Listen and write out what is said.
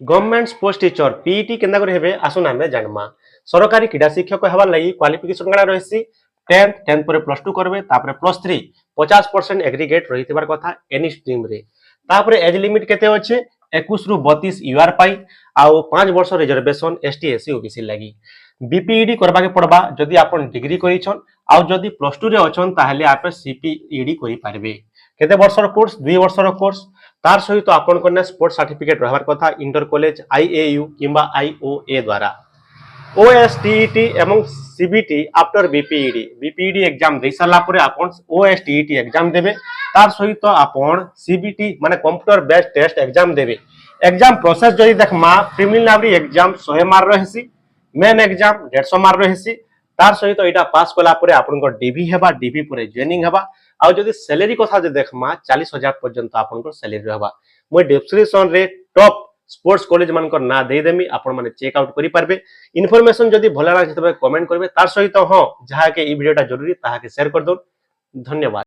Government sports teacher PET केंदा करे हेबे आसुन आमे जानमा। सरकारी क्रीड़ा शिक्षक हेबार लागि क्वालिफिकेशन काना रहसी 10th पर प्लस 2 करबे तापर प्लस 3 50% एग्रीगेट रहितबार कथा एनी स्ट्रीम रे। तापर एज लिमिट केते अछि 21 रु 32 यूआर पाई आउ 5 वर्ष रिजर्वेशन एसटी एससी ओबीसी लागि। बीपीईडी करबा के पड़बा जदि आपण डिग्री करिछन आउ जदि प्लस 2 रे अछन ताहले आपे सीपीईडी करि पारबे। केते वर्षर कोर्स 2 वर्षर कोर्स तार सहित आपण कन्या स्पोर्ट्स सर्टिफिकेट रहबार कथा इंटर कॉलेज आईएयू किंबा आईओए द्वारा। ओएसटीईटी एवं सीबीटी आफ्टर बीपीईडी बीपीईडी एग्जाम दे सारा परे आपण ओएसटीईटी एग्जाम देबे तार सहित आपण सीबीटी माने कंप्यूटर बेस्ड टेस्ट एग्जाम देबे। एग्जाम प्रोसेस जदि देखमा प्रिलिमिनरी एग्जाम 100 मार्क रहसी, मेन एग्जाम 150 मार्क रहसी। तार सहित एटा पास कला परे आपनकर डीवी हेबा, डीवी परे जॉइनिंग हेबा आउ जदि सैलरी कथा जे देखमा 40,000 पर्यंत आपनकर सैलरी रहबा। मोय डिस्क्रिप्शन रे टॉप स्पोर्ट्स कॉलेज मानकर ना दे देमी, आपण माने चेक आउट करि पारबे। इन्फॉर्मेशन जदि भला लागे तबे कमेंट करबे, तार सहित हां जहा के ई वीडियोटा जरूरी ताहा के शेयर कर दो। धन्यवाद।